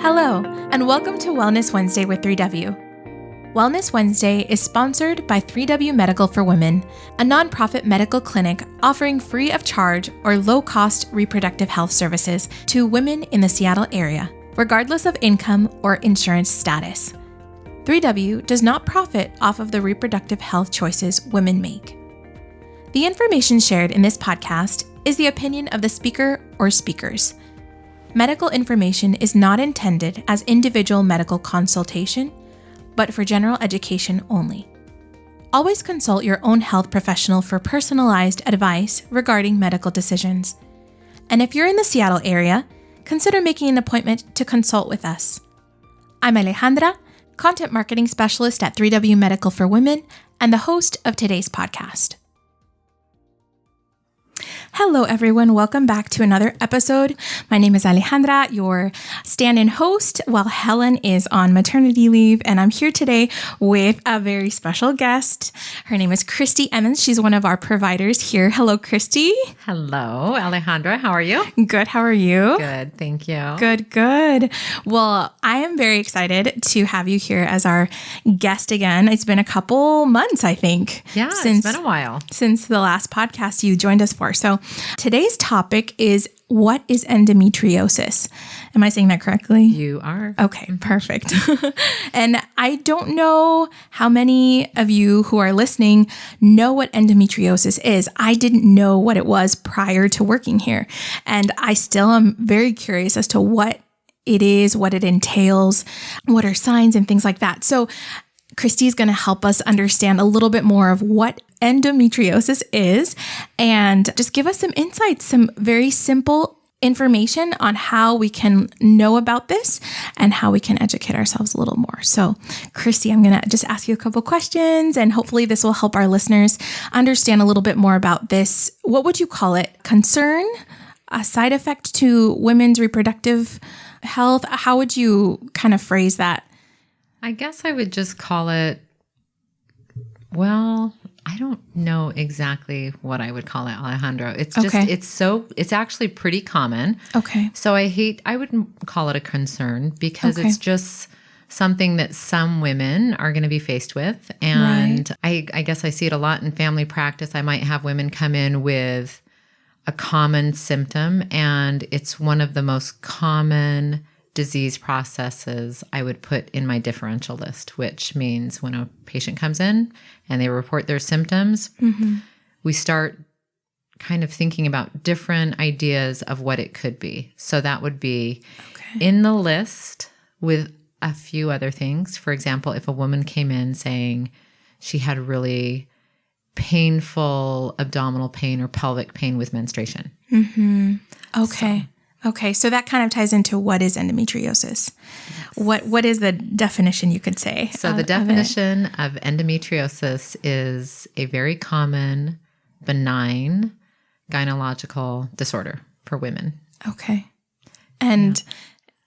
Hello, and welcome to Wellness Wednesday with 3W. Wellness Wednesday is sponsored by 3W Medical for Women, a nonprofit medical clinic offering free of charge or low-cost reproductive health services to women in the Seattle area, regardless of income or insurance status. 3W does not profit off of the reproductive health choices women make. The information shared in this podcast is the opinion of the speaker or speakers. Medical information is not intended as individual medical consultation, but for general education only. Always consult your own health professional for personalized advice regarding medical decisions. And if you're in the Seattle area, consider making an appointment to consult with us. I'm Alejandra, Content Marketing Specialist at 3W Medical for Women and the host of today's podcast. Hello, everyone. Welcome back to another episode. My name is Alejandra, your stand-in host, while Helen is on maternity leave. And I'm here today with a very special guest. Her name is Christi Emmons. She's one of our providers here. Hello, Christi. Hello, Alejandra. How are you? Good. How are you? Good. Thank you. Good. Well, I am very excited to have you here as our guest again. It's been a couple months, I think. Yeah, it's been a while. Since the last podcast you joined us for. So today's topic is, what is endometriosis? Am I saying that correctly? You are. Okay, perfect. And I don't know how many of you who are listening know what endometriosis is. I didn't know what it was prior to working here. And I still am very curious as to what it is, what it entails, what are signs and things like that. So Christi is going to help us understand a little bit more of what endometriosis is and just give us some insights, some very simple information on how we can know about this and how we can educate ourselves a little more. So, Christi, I'm going to just ask you a couple questions and hopefully this will help our listeners understand a little bit more about this. What would you call it? Concern? A side effect to women's reproductive health? How would you kind of phrase that? I guess I would just call it, well, I don't know exactly what I would call it, Alejandro. It's just, okay. It's actually pretty common. Okay. So I wouldn't call it a concern because Okay. it's just something that some women are going to be faced with. And I guess I see it a lot in family practice. I might have women come in with a common symptom, and it's one of the most common disease processes I would put in my differential list, which means when a patient comes in and they report their symptoms, we start kind of thinking about different ideas of what it could be. So that would be in the list with a few other things. For example, if a woman came in saying she had really painful abdominal pain or pelvic pain with menstruation. Okay. Okay, so that kind of ties into what is endometriosis. Yes. What is the definition, you could say? So the definition of endometriosis is a very common, benign gynecological disorder for women. Okay. And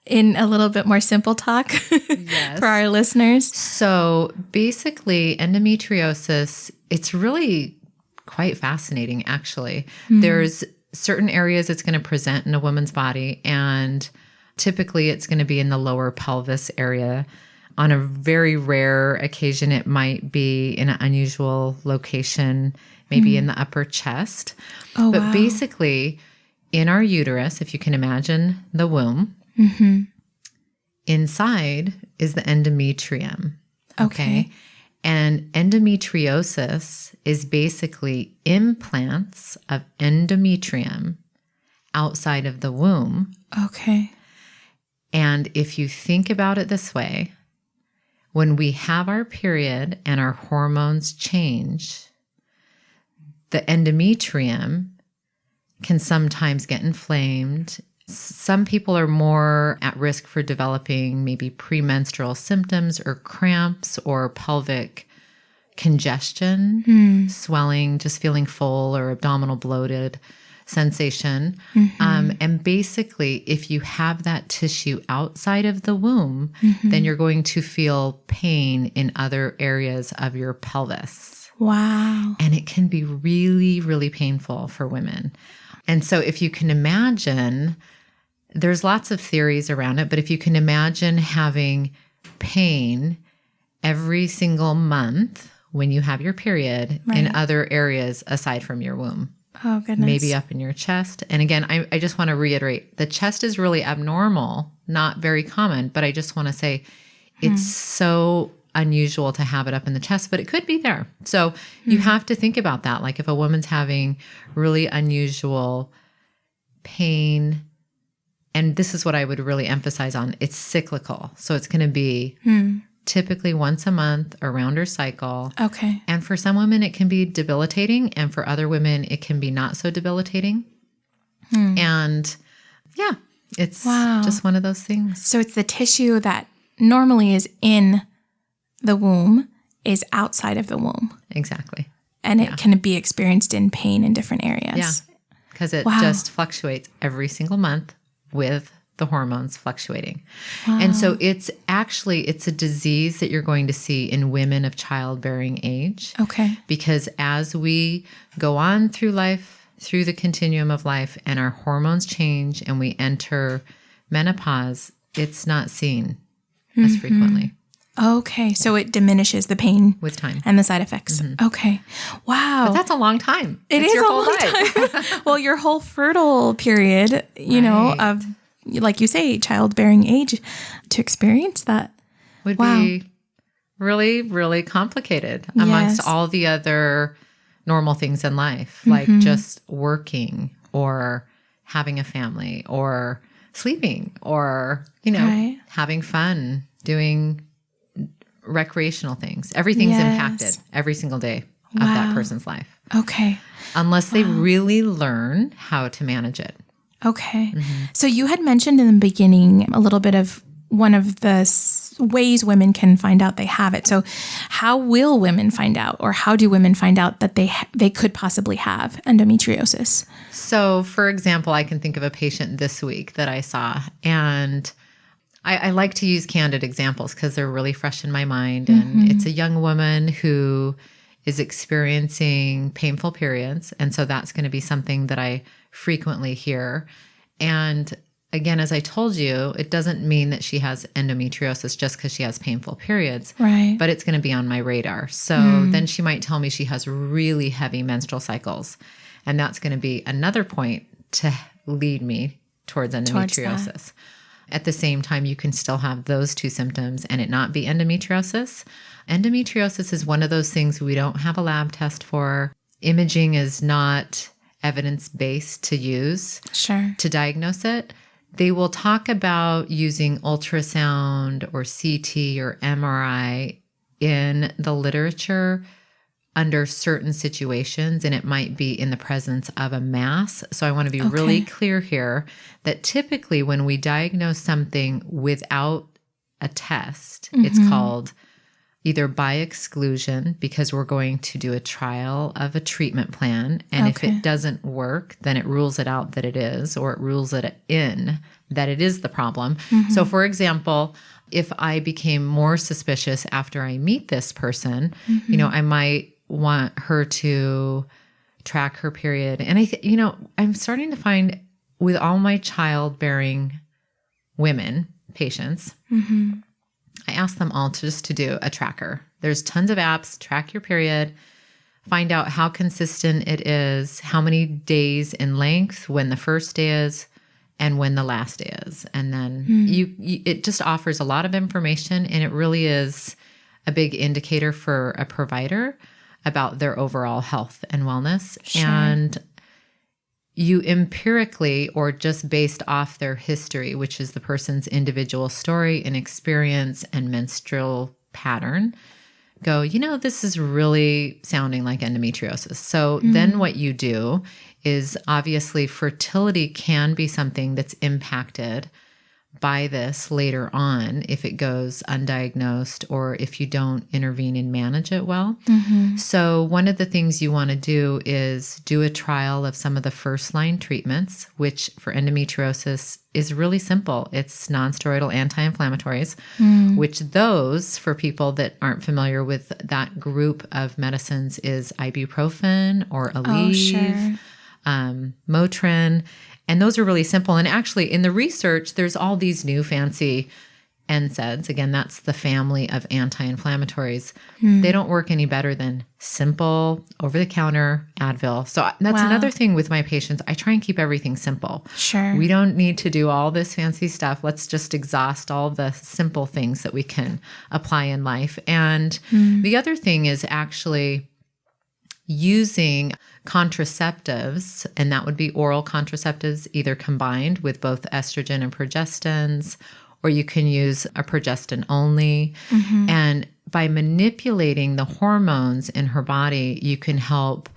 in a little bit more simple talk for our listeners. So basically, endometriosis, it's really quite fascinating, actually. There's certain areas it's going to present in a woman's body, and typically it's going to be in the lower pelvis area. On a very rare occasion, it might be in an unusual location, maybe in the upper chest. But basically, in our uterus, if you can imagine the womb, inside is the endometrium. Okay. And endometriosis is basically implants of endometrium outside of the womb. Okay. And if you think about it this way, when we have our period and our hormones change, the endometrium can sometimes get inflamed. Some people are more at risk for developing maybe premenstrual symptoms or cramps or pelvic congestion, swelling, just feeling full or abdominal bloated sensation. And basically, if you have that tissue outside of the womb, then you're going to feel pain in other areas of your pelvis. Wow. And it can be really, really painful for women. And so if you can imagine there's lots of theories around it, but if you can imagine having pain every single month when you have your period in other areas aside from your womb. Oh, goodness. Maybe up in your chest. And again, I just want to reiterate, the chest is really abnormal, not very common, but I just want to say it's so unusual to have it up in the chest, but it could be there. So you have to think about that. Like if a woman's having really unusual pain, and this is what I would really emphasize on, it's cyclical. So it's going to be typically once a month around her cycle. Okay. And for some women, it can be debilitating. And for other women, it can be not so debilitating. And yeah, it's just one of those things. So it's the tissue that normally is in the womb is outside of the womb. Exactly. And it can be experienced in pain in different areas. Yeah. Because it just fluctuates every single month with the hormones fluctuating. And so it's a disease that you're going to see in women of childbearing age. Okay. Because as we go on through life, through the continuum of life, and our hormones change and we enter menopause, it's not seen as frequently. Okay. So it diminishes the pain with time and the side effects. Okay. Wow. But that's a long time. It is a long time. Well, your whole fertile period, you know, of, like you say, childbearing age, to experience that would be really, really complicated amongst all the other normal things in life, like just working or having a family or sleeping or, you know, having fun, doing recreational things. Everything's impacted every single day of that person's life. Okay. Unless they really learn how to manage it. Okay. So you had mentioned in the beginning a little bit of one of the ways women can find out they have it. So how will women find out, or how do women find out that they could possibly have endometriosis? So for example, I can think of a patient this week that I saw, and I like to use candid examples because they're really fresh in my mind. And it's a young woman who is experiencing painful periods. And so that's going to be something that I frequently hear. And again, as I told you, it doesn't mean that she has endometriosis just because she has painful periods, but it's going to be on my radar. So then she might tell me she has really heavy menstrual cycles. And that's going to be another point to lead me towards endometriosis. At the same time, you can still have those two symptoms and it not be endometriosis. Endometriosis is one of those things we don't have a lab test for. Imaging is not evidence-based to use to diagnose it. They will talk about using ultrasound or CT or MRI in the literature under certain situations, and it might be in the presence of a mass. So I want to be really clear here that typically when we diagnose something without a test, it's called either by exclusion, because we're going to do a trial of a treatment plan. And if it doesn't work, then it rules it out that it is, or it rules it in that it is the problem. So for example, if I became more suspicious after I meet this person, you know, I might want her to track her period. And I'm starting to find with all my childbearing women, patients, I ask them all to do a tracker. There's tons of apps, track your period, find out how consistent it is, how many days in length, when the first day is, and when the last day is. And then it just offers a lot of information, and it really is a big indicator for a provider about their overall health and wellness. And you empirically, or just based off their history, which is the person's individual story and experience and menstrual pattern, go, this is really sounding like endometriosis. So then what you do is, obviously fertility can be something that's impacted by this later on if it goes undiagnosed or if you don't intervene and manage it well. So one of the things you want to do is do a trial of some of the first line treatments, which for endometriosis is really simple. It's nonsteroidal anti-inflammatories, which those, for people that aren't familiar with that group of medicines, is ibuprofen or Aleve, Motrin. And those are really simple. And actually in the research, there's all these new fancy NSAIDs. Again, that's the family of anti-inflammatories. They don't work any better than simple over-the-counter Advil. So that's another thing with my patients. I try and keep everything simple. Sure. We don't need to do all this fancy stuff. Let's just exhaust all the simple things that we can apply in life. And the other thing is actually using contraceptives, and that would be oral contraceptives, either combined with both estrogen and progestins, or you can use a progestin only. And by manipulating the hormones in her body, you can help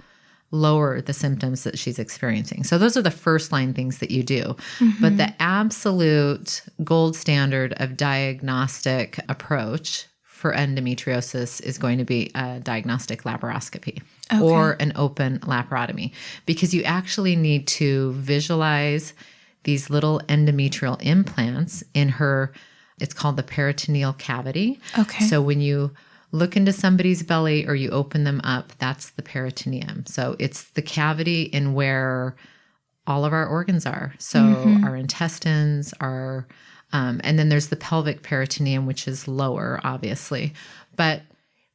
lower the symptoms that she's experiencing. So those are the first line things that you do. But the absolute gold standard of diagnostic approach for endometriosis is going to be a diagnostic laparoscopy or an open laparotomy, because you actually need to visualize these little endometrial implants in her, it's called the peritoneal cavity. Okay. So when you look into somebody's belly or you open them up, that's the peritoneum. So it's the cavity in where all of our organs are. So our intestines are, and then there's the pelvic peritoneum, which is lower, obviously. But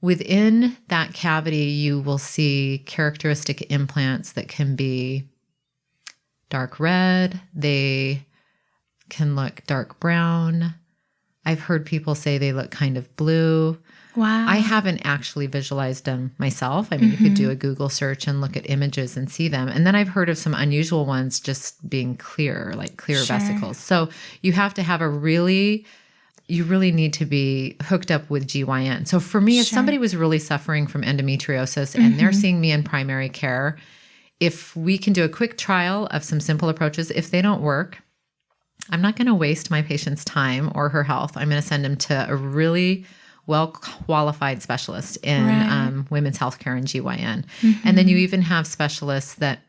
within that cavity, you will see characteristic implants that can be dark red. They can look dark brown. I've heard people say they look kind of blue. Wow. I haven't actually visualized them myself. I mean, you could do a Google search and look at images and see them. And then I've heard of some unusual ones just being clear, like clear vesicles. So you have to have you really need to be hooked up with GYN. So for me, if somebody was really suffering from endometriosis and they're seeing me in primary care, if we can do a quick trial of some simple approaches, if they don't work, I'm not going to waste my patient's time or her health. I'm going to send them to a really well-qualified specialist in women's healthcare and GYN. And then you even have specialists that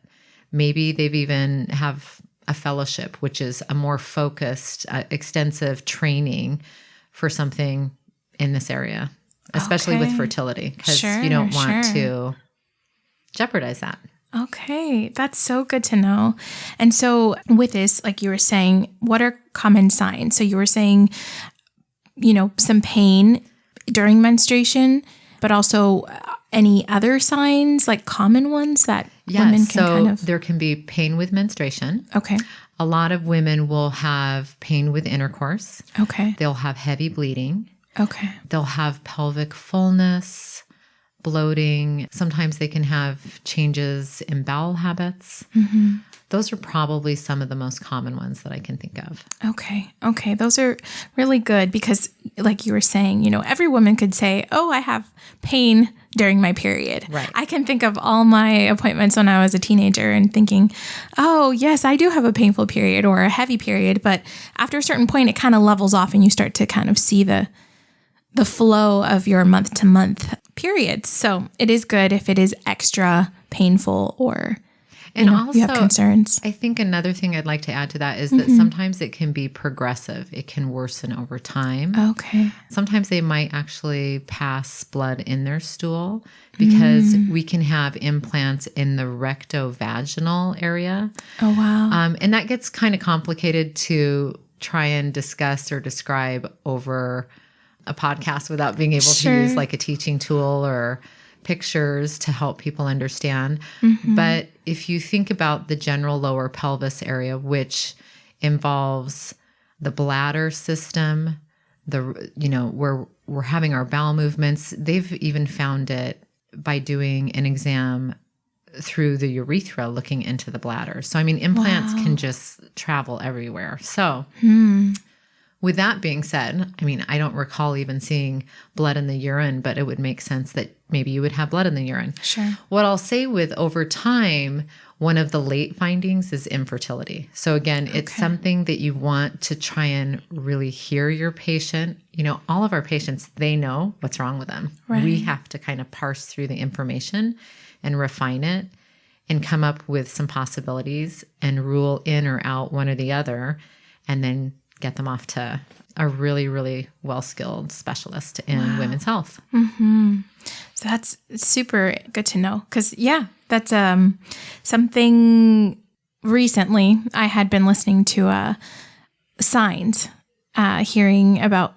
maybe they've even have a fellowship, which is a more focused, extensive training for something in this area, especially with fertility, because you don't want to jeopardize that. Okay, that's so good to know. And so with this, like you were saying, what are common signs? So you were saying, some pain during menstruation, but also any other signs, like common ones that women can kind of... there can be pain with menstruation. Okay. A lot of women will have pain with intercourse. Okay. They'll have heavy bleeding. Okay. They'll have pelvic fullness, bloating. Sometimes they can have changes in bowel habits. Those are probably some of the most common ones that I can think of. Okay. Those are really good because like you were saying, every woman could say, oh, I have pain during my period. Right. I can think of all my appointments when I was a teenager and thinking, oh, yes, I do have a painful period or a heavy period. But after a certain point, it kind of levels off and you start to kind of see the flow of your month to month periods. So it is good if it is extra painful or also, you have concerns. I think another thing I'd like to add to that is that sometimes it can be progressive. It can worsen over time. Okay. Sometimes they might actually pass blood in their stool because we can have implants in the rectovaginal area. Oh, wow. And that gets kind of complicated to try and discuss or describe over a podcast without being able to use like a teaching tool or pictures to help people understand. But if you think about the general lower pelvis area, which involves the bladder system, where we're having our bowel movements, they've even found it by doing an exam through the urethra looking into the bladder. So, implants can just travel everywhere. So, with that being said, I don't recall even seeing blood in the urine, but it would make sense that maybe you would have blood in the urine. Sure. What I'll say with over time, one of the late findings is infertility. So again, it's something that you want to try and really hear your patient. All of our patients, they know what's wrong with them. Right. We have to kind of parse through the information and refine it and come up with some possibilities and rule in or out one or the other, and then get them off to a really, really well-skilled specialist in women's health. So that's super good to know because, that's something recently I had been listening to Signs, hearing about,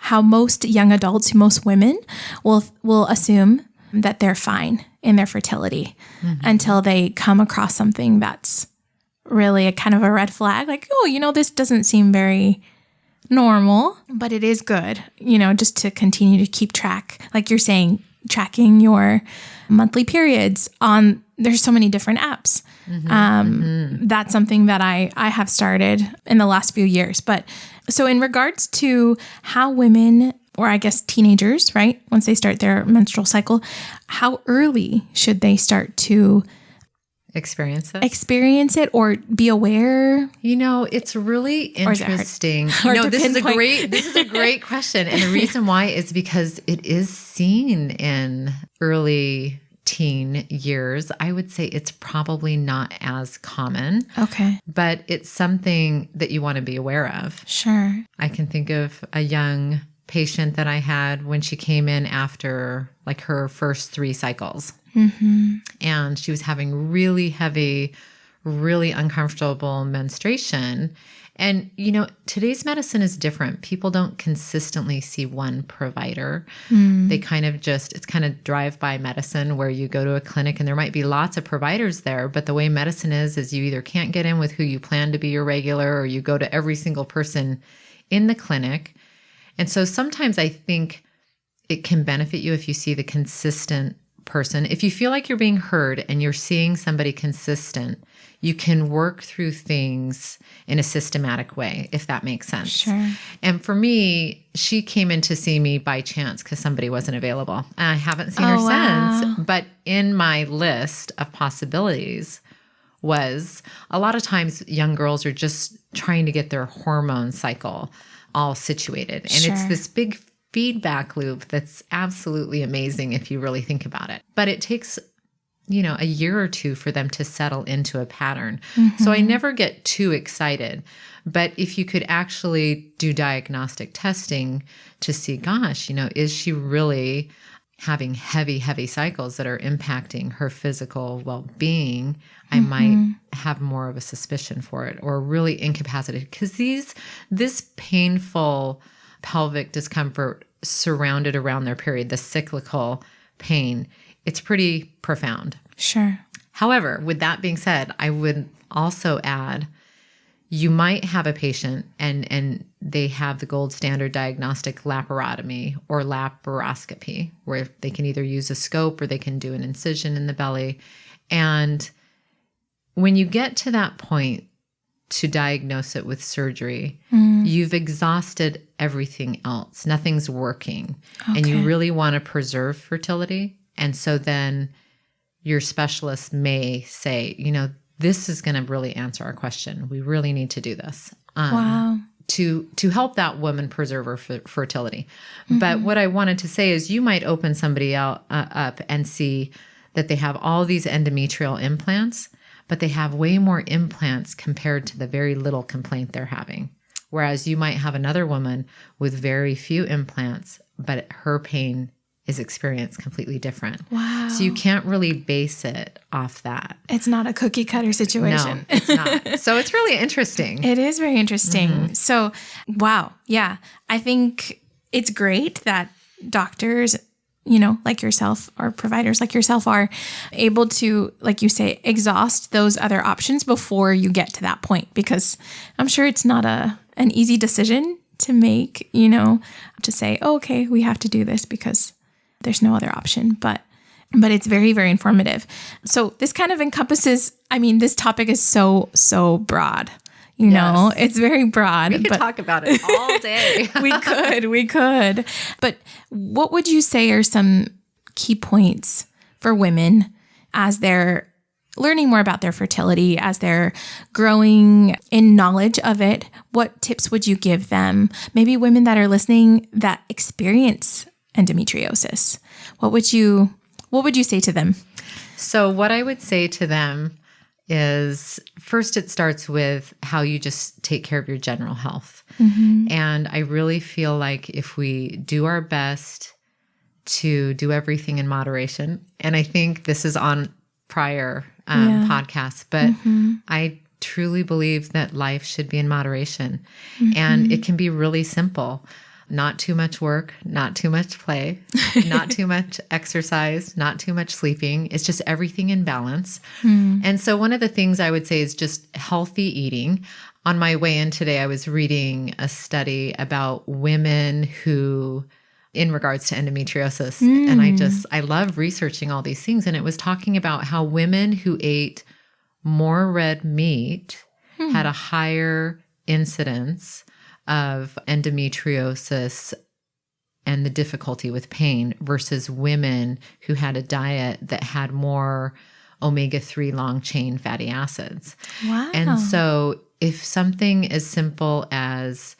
how most young adults, most women will assume that they're fine in their fertility until they come across something that's really a kind of a red flag. Like, this doesn't seem very normal, but it is good, just to continue to keep track. Like you're saying, tracking your monthly periods there's so many different apps. That's something that I have started in the last few years. But so in regards to how women, or I guess teenagers, right, once they start their menstrual cycle, how early should they start to experience it or be aware? It's really interesting. This is a great question. And the reason why is because it is seen in early teen years. I would say it's probably not as common. Okay. But it's something that you want to be aware of. Sure. I can think of a young patient that I had when she came in after like her first 3 cycles. And she was having really heavy, really uncomfortable menstruation. And, today's medicine is different. People don't consistently see one provider. They it's kind of drive-by medicine where you go to a clinic and there might be lots of providers there. But the way medicine is you either can't get in with who you plan to be your regular, or you go to every single person in the clinic. And so sometimes I think it can benefit you if you see the consistent person. If you feel like you're being heard and you're seeing somebody consistent, you can work through things in a systematic way, if that makes sense. Sure. And for me, she came in to see me by chance because somebody wasn't available. I haven't seen her since, but in my list of possibilities was a lot of times young girls are just trying to get their hormone cycle all situated. And it's this big feedback loop that's absolutely amazing if you really think about it. But it takes, a year or 2 for them to settle into a pattern. So I never get too excited. But if you could actually do diagnostic testing to see, gosh, is she really having heavy, heavy cycles that are impacting her physical well-being, I might have more of a suspicion for it, or really incapacitated. Because this painful pelvic discomfort surrounded around their period, the cyclical pain, it's pretty profound. Sure. However, with that being said, I would also add, you might have a patient and they have the gold standard diagnostic laparotomy or laparoscopy, where they can either use a scope or they can do an incision in the belly. And when you get to that point to diagnose it with surgery, you've exhausted everything else. Nothing's working. Okay. And you really want to preserve fertility. And so then your specialist may say, this is going to really answer our question. We really need to do this. To help that woman preserve her fertility. But what I wanted to say is you might open somebody up and see that they have all these endometrial implants, but they have way more implants compared to the very little complaint they're having. Whereas you might have another woman with very few implants, but her pain is experienced completely different. Wow. So you can't really base it off that. It's not a cookie cutter situation. No, it's not. So it's really interesting. It is very interesting. So, wow. Yeah. I think it's great that doctors, like yourself, or providers like yourself, are able to, like you say, exhaust those other options before you get to that point, because I'm sure it's not an easy decision to make, to say, oh, okay, we have to do this because there's no other option, but it's very, very informative. So this kind of encompasses, this topic is so broad, know, it's very broad. We could talk about it all day. we could. But what would you say are some key points for women as they're learning more about their fertility, as they're growing in knowledge of it? What tips would you give them? Maybe women that are listening that experience endometriosis. What would you say to them? So what I would say to them is, first, it starts with how you just take care of your general health. And I really feel like if we do our best to do everything in moderation, and I think this is on prior podcasts, but I truly believe that life should be in moderation. And it can be really simple. Not too much work, not too much play, not too much exercise, not too much sleeping. It's just everything in balance. And so one of the things I would say is just healthy eating. On my way in today, I was reading a study about women who, in regards to endometriosis, and I love researching all these things. And it was talking about how women who ate more red meat had a higher incidence of endometriosis and the difficulty with pain versus women who had a diet that had more omega-3 long-chain fatty acids. Wow. And so if something as simple as,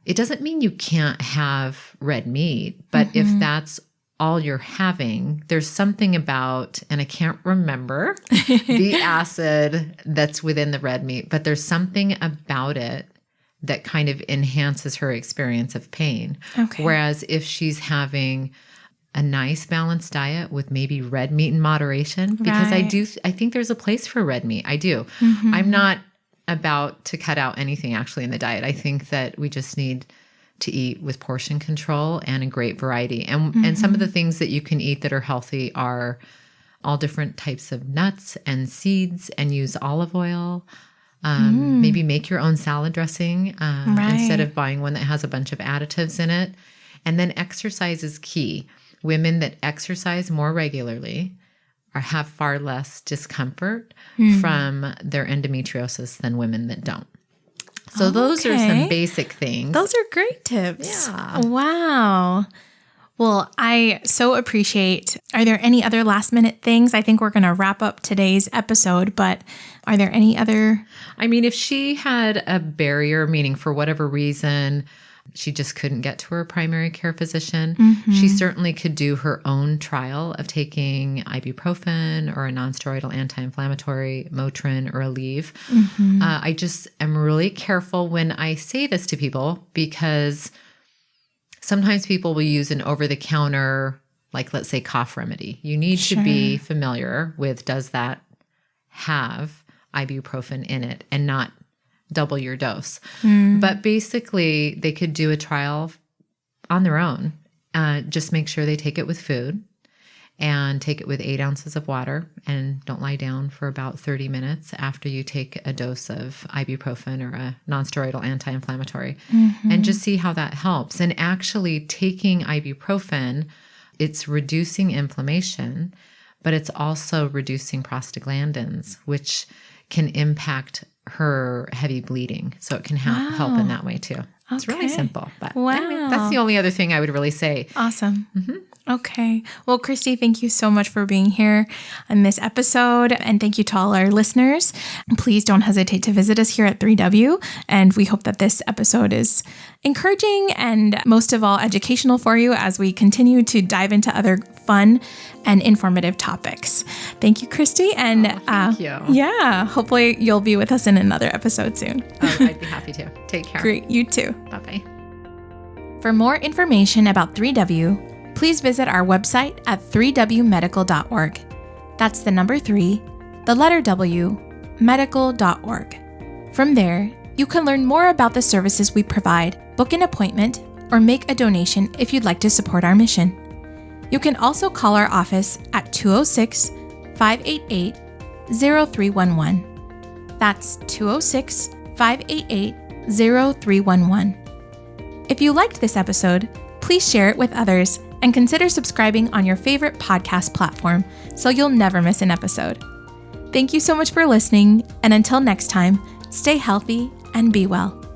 it doesn't mean you can't have red meat, but if that's all you're having, there's something about, and I can't remember the acid that's within the red meat, but there's something about it that kind of enhances her experience of pain. Okay. Whereas if she's having a nice balanced diet with maybe red meat in moderation, because I think there's a place for red meat. I do. I'm not about to cut out anything actually in the diet. I think that we just need to eat with portion control and a great variety. And some of the things that you can eat that are healthy are all different types of nuts and seeds, and use olive oil. Maybe make your own salad dressing instead of buying one that has a bunch of additives in it. And then exercise is key. Women that exercise more regularly have far less discomfort from their endometriosis than women that don't. So those are some basic things. Those are great tips. Yeah. Wow. Well, I so appreciate. Are there any other last minute things? I think we're going to wrap up today's episode, but are there any other? I mean, if she had a barrier, meaning for whatever reason, she just couldn't get to her primary care physician, she certainly could do her own trial of taking ibuprofen or a nonsteroidal anti-inflammatory, Motrin or Aleve. I just am really careful when I say this to people, because sometimes people will use an over-the-counter, like let's say cough remedy. You need to be familiar with, does that have ibuprofen in it, and not double your dose. But basically, they could do a trial on their own. Just make sure they take it with food, and take it with 8 ounces of water, and don't lie down for about 30 minutes after you take a dose of ibuprofen or a nonsteroidal anti-inflammatory, and just see how that helps. And actually taking ibuprofen, it's reducing inflammation, but it's also reducing prostaglandins, which can impact her heavy bleeding. So it can help in that way too. It's really simple. But anyway, that's the only other thing I would really say. Awesome. Okay. Well, Christi, thank you so much for being here on this episode. And thank you to all our listeners. Please don't hesitate to visit us here at 3W. And we hope that this episode is encouraging and most of all educational for you as we continue to dive into other fun and informative topics. Thank you, Christi. And thank you. Yeah, hopefully you'll be with us in another episode soon. I'd be happy to. Take care. Great. You too. Bye-bye. For more information about 3W, please visit our website at 3wmedical.org. That's the number 3, the letter W, medical.org. From there, you can learn more about the services we provide, book an appointment, or make a donation if you'd like to support our mission. You can also call our office at 206-588-0311. That's 206-588-0311. If you liked this episode, please share it with others and consider subscribing on your favorite podcast platform so you'll never miss an episode. Thank you so much for listening, and until next time, stay healthy and be well.